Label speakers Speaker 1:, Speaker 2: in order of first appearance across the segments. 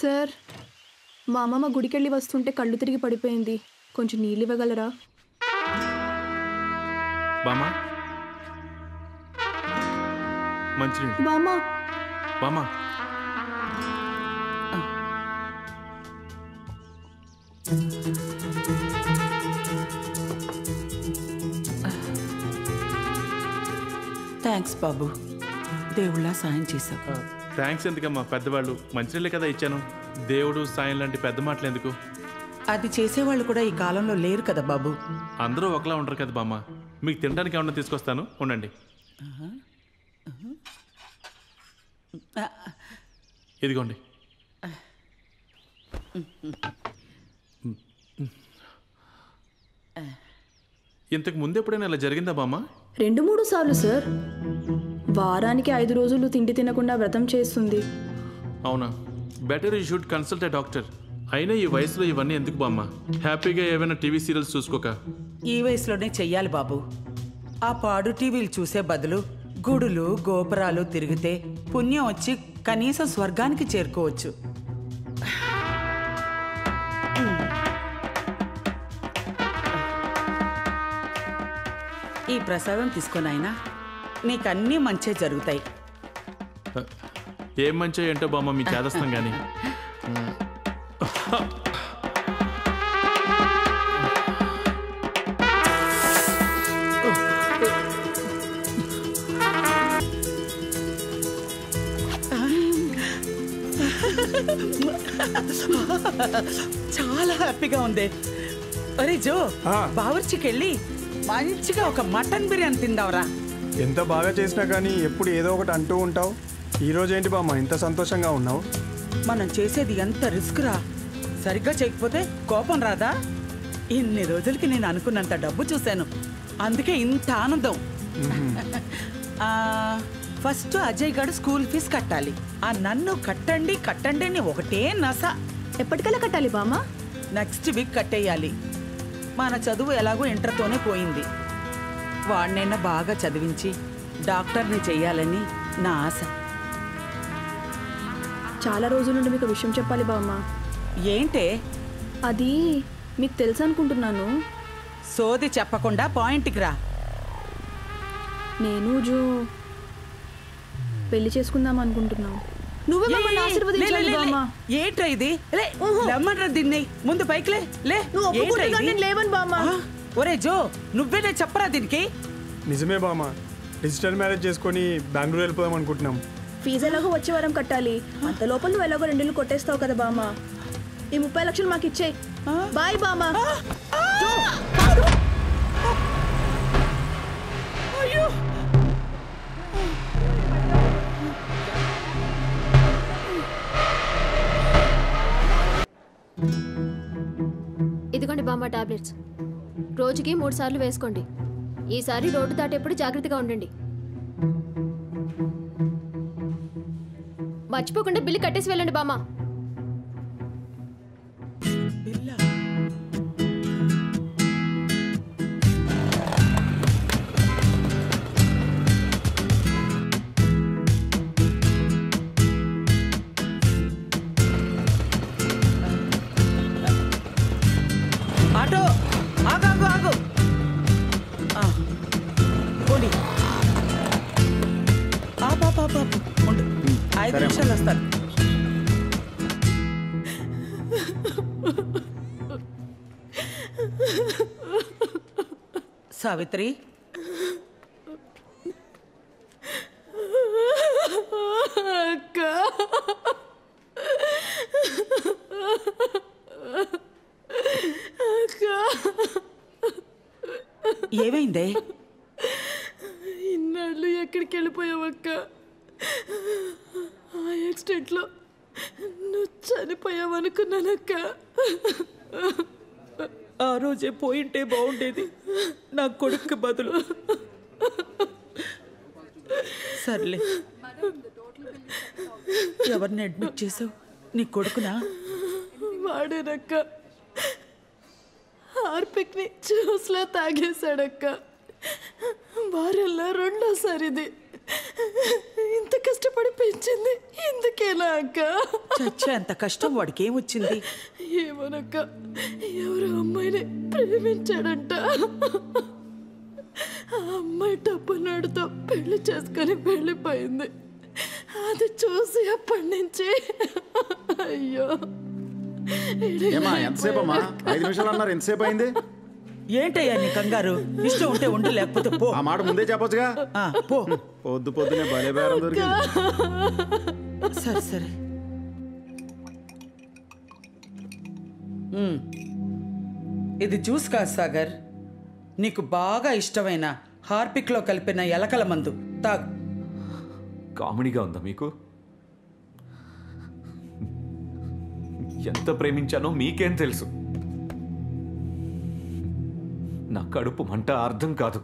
Speaker 1: Sir, మా అమ్మమ్మ గుడికెళ్ళి వస్తుంటే కళ్ళు తిరిగి పడిపోయింది. కొంచెం నీళ్ళు ఇవ్వగలరా?
Speaker 2: బామా, మంచినీళ్ళు.
Speaker 1: బామా
Speaker 2: బామా,
Speaker 3: థ్యాంక్స్ బాబు, దేవుళ్ళ సాయం చేశావు.
Speaker 2: థ్యాంక్స్ ఎందుకమ్మా, పెద్దవాళ్ళు మంచినీళ్ళే కదా ఇచ్చాను. దేవుడు సాయం లాంటి పెద్ద మాటలు ఎందుకు?
Speaker 3: అది చేసేవాళ్ళు కూడా ఈ కాలంలో లేరు కదా బాబు.
Speaker 2: అందరూ ఒకలా ఉండరు కదా బామ్మ. మీకు తినడానికి ఏమన్నా తీసుకొస్తాను, ఉండండి. ఇదిగోండి. ఇంతకు ముందు ఎప్పుడైనా ఇలా జరిగిందా బామ్మ?
Speaker 1: 2-3 సార్లు సార్. వారానికి 5 రోజులు తిండి తినకుండా వ్రతం చేస్తుంది.
Speaker 2: అవునా? Better you should consult a doctor. అయినా ఈ వయసులో ఇవన్నీ ఎందుకు బామ్మ? హ్యాపీగా ఏమైనా టీవీ సీరియల్స్ చూసుకోక.
Speaker 3: ఈ వయసులోనే చెయ్యాలి బాబు. ఆ పాడు టీవీలు చూసే బదులు గుడులు గోపురాలు తిరిగితే పుణ్యం వచ్చి కనీసం స్వర్గానికి చేరుకోవచ్చు. ఈ ప్రసాదం తీసుకున్నాయినా నీకన్నీ మంచే జరుగుతాయి.
Speaker 2: ఏం మంచో ఏంటో బామ్మ, మీ చేదస్తాం కానీ.
Speaker 3: చాలా హ్యాపీగా ఉంది. అరే జో, బావర్చికి వెళ్ళి మంచిగా ఒక మటన్ బిర్యానీ తిందావరా.
Speaker 4: ఎంత బాగా చేసినా కానీ ఎప్పుడు ఏదో ఒకటి అంటూ ఉంటావు. ఈరోజు ఏంటి బామ్మ ఇంత సంతోషంగా ఉన్నావు?
Speaker 3: మనం చేసేది ఎంత రిస్క్ రా. సరిగ్గా చేయకపోతే కోపం రాదా? ఇన్ని రోజులకి నేను అనుకున్నంత డబ్బు చూశాను, అందుకే ఇంత ఆనందం. ఫస్ట్ అజయ్ గారు స్కూల్ ఫీజు కట్టాలి. ఆ నన్ను కట్టండి కట్టండి అని ఒకటే నస.
Speaker 1: ఎప్పటికల్లా కట్టాలి బామ్మ?
Speaker 3: నెక్స్ట్ వీక్ కట్టేయాలి. మన చదువు ఎలాగో ఇంటర్తోనే పోయింది. వాడినైనా బాగా చదివించి డాక్టర్ని చెయ్యాలని నా ఆశ.
Speaker 1: చాలా రోజుల నుండి మీకు విషయం చెప్పాలి బామ్మ.
Speaker 3: ఏంటే
Speaker 1: అది? మీకు తెలుసు అనుకుంటున్నాను.
Speaker 3: సోది చెప్పకుండా పాయింట్కి రా.
Speaker 1: నేను జో పెళ్లి చేసుకుందాం అనుకుంటున్నాను. నువ్వే మమ్మల్ని ఆశీర్వదించాలి బామ్మ.
Speaker 3: ఏంట్రా ఇది? లెమన్ రా దీన్ని, ముందు పైకి లే.
Speaker 1: లేవను బామ్మ.
Speaker 3: ఒరే జో, నువ్వేనే చెప్పరా దీనికి.
Speaker 4: నిజమే బామ్మ, డిజిటల్ మ్యారేజ్ చేసుకొని బెంగళూరు వెళ్ళిపోదాం అనుకుంటున్నాం.
Speaker 1: ఫీజు ఎలాగో వచ్చే వారం కట్టాలి. అంత లోపల నువ్వు ఎలాగో 2 కొట్టేస్తావు కదా బామ్మ. ఈ 30 లక్షలు మాకు ఇచ్చేయి. బాయ్ బామ్మ.
Speaker 5: ఇదిగోండి బామ్మ టాబ్లెట్స్. రోజుకి 3 సార్లు వేసుకోండి. ఈసారి రోడ్డు దాటేప్పుడు జాగ్రత్తగా ఉండండి. మర్చిపోకుండా బిల్లు కట్టేసి వెళ్ళండి బామ్మ.
Speaker 3: ఆటో ఆగు ఆగు ఆగు. పోనీ ఉండు, 5 నిమిషాలు వస్తాను. సావిత్రి, ఏమైందే?
Speaker 1: ఇన్నాళ్ళు ఎక్కడికి వెళ్ళిపోయావక్క? ఆ యాక్సిడెంట్లో నువ్వు చనిపోయావనుకున్నానక్క.
Speaker 3: ఆ రోజే పోయింటే బాగుండేది, నా కొడుకు బదులు. సర్లే, ఎవరిని అడ్మిట్ చేసావు? నీ కొడుకునా?
Speaker 1: వాడేనక్క. హార్పిక్ని జ్యూస్లా తాగేశాడక్క. వారెల్లా 2వ సారిది.
Speaker 6: ఇంత కష్టపడి పెంచింది ఎందుకేనా అక్క?
Speaker 3: చచ్చే అంత కష్టం వాడికి ఏమొచ్చింది?
Speaker 6: ఏమోనక్క, ఎవరో అమ్మాయిని ప్రేమించాడంట. ఆ అమ్మాయి డబ్బున్నాడుతో పెళ్లి చేసుకొని వెళ్ళిపోయింది. అది చూసి అప్పటి నుంచి అయ్యో.
Speaker 7: ఎంతసేపు అమ్మా? 5 నిమిషాలు అన్నారు, ఎంతసేపు అయింది?
Speaker 3: ఏంటయ్యా నీ కంగారు? ఇష్టం ఉంటే ఉండు, లేకపోతే పో.
Speaker 7: ఆ మాట ముందే చెప్పొచ్చుగా.
Speaker 3: పో.
Speaker 7: పొద్దునే భలే బేరం దొరికింది.
Speaker 3: సరే సరే. ఇది జ్యూస్ కాదు సాగర్, నీకు బాగా ఇష్టమైన హార్పిక్లో కలిపిన ఎలకల మందు. తాగు.
Speaker 8: కామెడీగా ఉందా మీకు? ఎంత ప్రేమించానో మీకేం తెలుసు? నా కడుపు మంట అర్థం కాదు.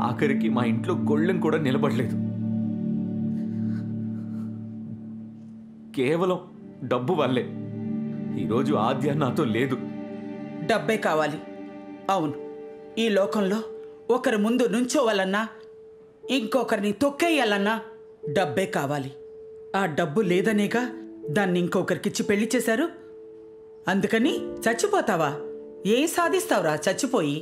Speaker 8: ఆఖరికి మా ఇంట్లో గొళ్ళెం కూడా నిలబడలేదు. కేవలం డబ్బు వల్లే. ఈరోజు ఆద్య నాతో లేదు.
Speaker 3: డబ్బే కావాలి. అవును, ఈ లోకంలో ఒకరి ముందు నుంచోవాలన్నా ఇంకొకరిని తొక్కేయాలన్నా డబ్బే కావాలి. ఆ డబ్బు లేదనేగా దాన్ని ఇంకొకరికిచ్చి పెళ్లి చేశారు. అందుకని చచ్చిపోతావా? ఏం సాధిస్తావురా చచ్చిపోయి?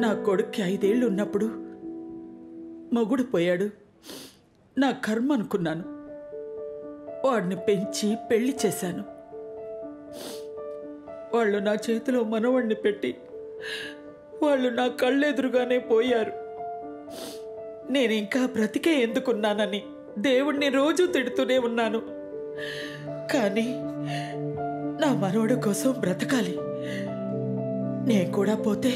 Speaker 3: నా కొడుక్కి 5 ఏళ్ళు ఉన్నప్పుడు మొగుడు పోయాడు. నా కర్మ అనుకున్నాను. వాడిని పెంచి పెళ్లి చేశాను. వాళ్ళు నా చేతిలో మనవణ్ణి పెట్టి వాళ్ళు నా కళ్ళెదురుగానే పోయారు. నేను ఇంకా బ్రతికే ఎందుకున్నానని దేవుణ్ణి రోజూ తిడుతూనే ఉన్నాను. కానీ నా మనవడు కోసం బ్రతకాలి. నేను కూడా పోతే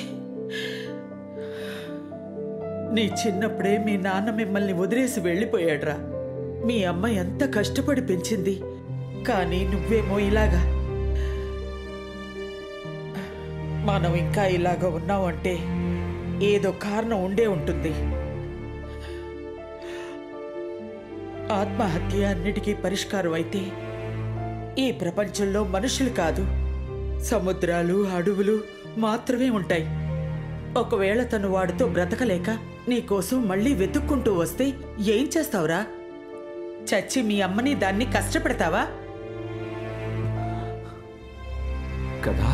Speaker 3: నీ చిన్నప్పుడే మీ నాన్న మిమ్మల్ని వదిలేసి వెళ్ళిపోయాడ్రా. మీ అమ్మ ఎంత కష్టపడి పెంచింది. కానీ నువ్వేమో ఇలాగా. మనం ఇంకా ఇలాగా ఉన్నావంటే ఏదో కారణం ఉండే ఉంటుంది. ఆత్మహత్య అన్నిటికీ పరిష్కారం అయితే ఈ ప్రపంచంలో మనుషులు కాదు, సముద్రాలు అడవులు మాత్రమే ఉంటాయి. ఒకవేళ తను వాడితో బ్రతకలేక నీకోసం మళ్ళీ వెతుక్కుంటూ వస్తే ఏం చేస్తావురా? చచ్చి మీ అమ్మని దాన్ని కష్టపెడతావా?
Speaker 8: కదా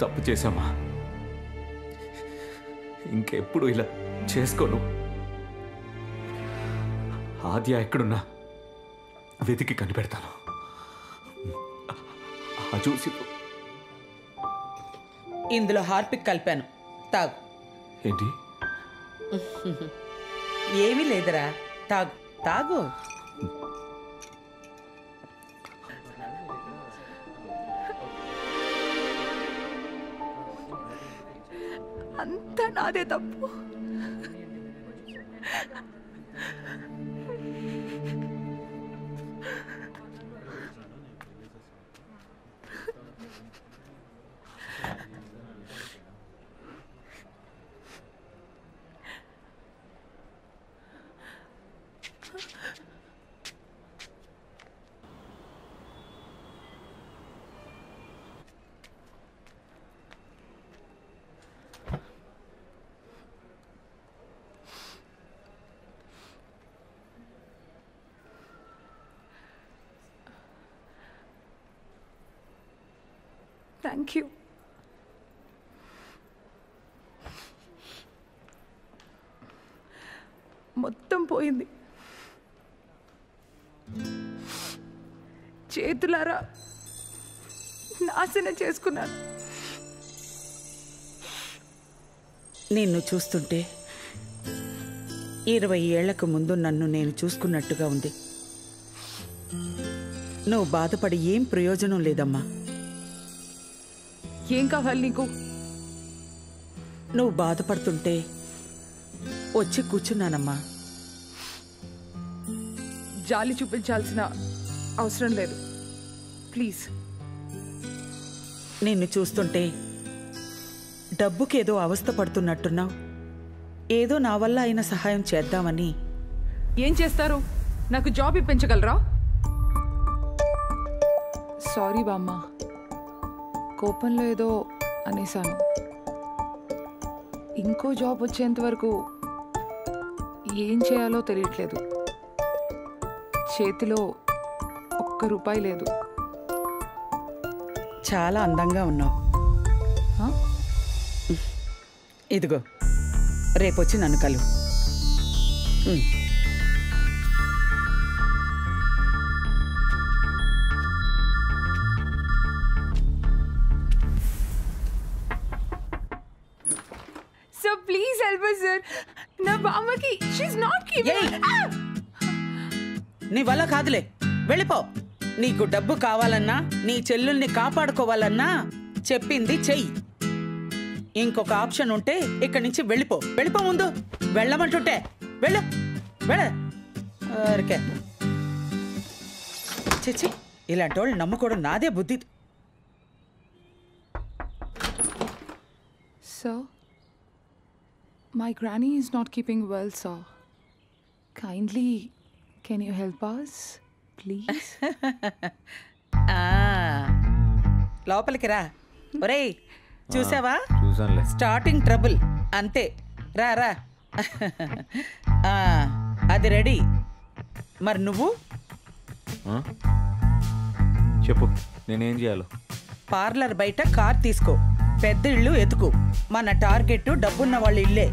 Speaker 8: తప్పు చేశామా? ఇంకెప్పుడు ఇలా చేసుకోను. ఆద్య ఎక్కడున్నా వెతికి కనిపెడతాను. ఆ చూసి
Speaker 3: ఇందులో హార్పిక్ కలిపాను, తాగు.
Speaker 8: ఏంటి?
Speaker 3: ఏమీ లేదురా, తాగు తాగు.
Speaker 1: అంతా నాదే తప్పు. Thank you. మొత్తం పోయింది. చేతులారా నాశనం చేసుకున్నాను.
Speaker 3: నిన్ను చూస్తుంటే 20 ఏళ్లకు ముందు నన్ను నేను చూసుకున్నట్టుగా ఉంది. నువ్వు బాధపడి ఏం ప్రయోజనం లేదమ్మా.
Speaker 1: ఏం కావాలి నీకు?
Speaker 3: నువ్వు బాధపడుతుంటే వచ్చి కూర్చున్నానమ్మా.
Speaker 1: జాలి చూపించాల్సిన అవసరం లేదు, ప్లీజ్.
Speaker 3: నిన్ను చూస్తుంటే డబ్బుకేదో అవస్థ పడుతున్నట్టున్నావు. ఏదో నా వల్ల అయిన సహాయం చేద్దామని
Speaker 9: ఏం చేస్తారు? నాకు జాబ్ ఇప్పించగలరా? సారీ బామ్మ, కోపంలో ఏదో అనేసాను. ఇంకో జాబ్ వచ్చేంత వరకు ఏం చేయాలో తెలియట్లేదు. చేతిలో ఒక్క రూపాయి లేదు.
Speaker 3: చాలా అందంగా ఉన్నావు.
Speaker 9: హ?
Speaker 3: ఇదిగో రేపొచ్చి నన్ను కలు.
Speaker 9: Sir, please help us, sir. నా బామ్మకి she's not keeping.
Speaker 3: నీ వల్ల కాదులే, వెళ్ళిపో. నీకు డబ్బు కావాలన్నా, నీ చెల్లుల్ని కాపాడుకోవాలన్నా చెప్పింది చెయ్యి. ఇంకొక ఆప్షన్ ఉంటే ఇక్కడి నుంచి వెళ్ళిపో. వెళ్ళిపో, ముందు వెళ్ళమంటుంటే వెళ్ళు. ఊరికే చిచ్చి, ఇలాంటి వాళ్ళు నమ్ముకోవడం నాదే బుద్ధి.
Speaker 9: Sir, my granny is not keeping well, sir. Kindly, can you help us, please?
Speaker 3: లోపలికి రా. ఒరేయ్, చూసావా?
Speaker 8: చూసానులే.
Speaker 3: స్టార్టింగ్ ట్రబుల్ అంతే. రా రా. అది రెడీ. మరి నువ్వు
Speaker 8: చెప్పు, నేనేం చేయాలో?
Speaker 3: పార్లర్ బయట కార్ తీసుకో, పెద్ద ఇల్లు ఎతుకు. మన టార్గెట్ డబ్బున్న వాళ్ళ ఇల్లే.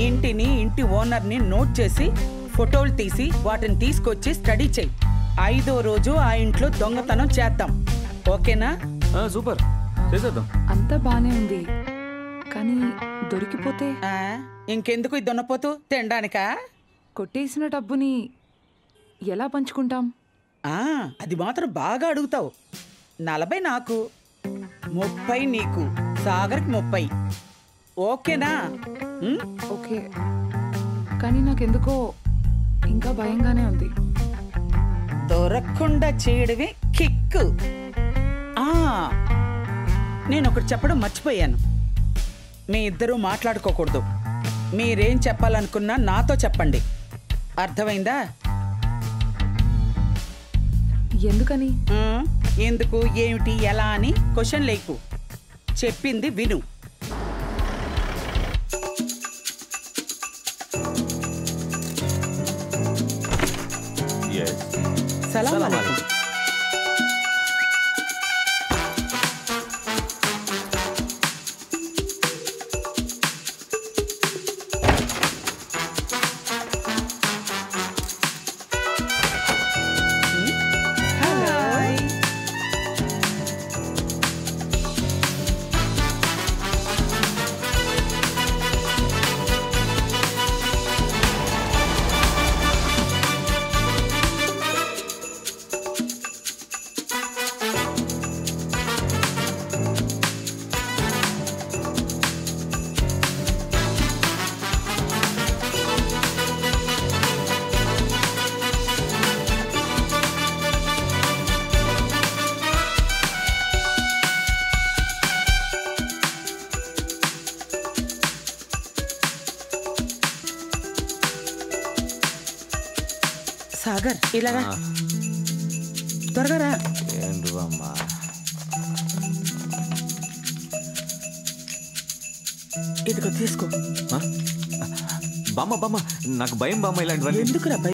Speaker 3: ఇంటిని, ఇంటి ఓనర్ని నోట్ చేసి ఫోటోలు తీసి వాటిని తీసుకొచ్చి స్టడీ చెయ్యి. 5వ రోజు ఆ ఇంట్లో దొంగతనం చేద్దాం. ఓకేనా?
Speaker 8: సూపర్, చేసేద్దాం.
Speaker 9: అంతా బానే ఉంది, కానీ దొరికిపోతే?
Speaker 3: ఇంకెందుకు ఈ దొన్నపోతూ? తినడానికా?
Speaker 9: కొట్టేసిన డబ్బుని ఎలా పంచుకుంటాం?
Speaker 3: అది మాత్రం బాగా అడుగుతావు. 40 నాకు, 30 నీకు, సాగర్కి 30. ఓకేనా?
Speaker 9: ఓకే, కానీ నాకెందుకో ఇంకా భయంగానే ఉంది.
Speaker 3: దొరకకుండా చేయడమే కిక్కు. నేను ఒకటి చెప్పడం మర్చిపోయాను. మీ ఇద్దరూ మాట్లాడుకోకూడదు. మీరేం చెప్పాలనుకున్నా నాతో చెప్పండి. అర్థమైందా?
Speaker 9: ఎందుకని?
Speaker 3: ఎందుకు, ఏమిటి, ఎలా అని క్వశ్చన్ లేకు. చెప్పింది విను. సలాం అలైకుం. సాగర్, ఇలా రా. త్వరగా రా.
Speaker 8: ఏంటి బామ్మా?
Speaker 3: ఇదిగో తీసుకో.
Speaker 8: బామ్మ, నాకు భయం బామ్మ ఇలాంటివన్నీ.
Speaker 3: ఎందుకురా?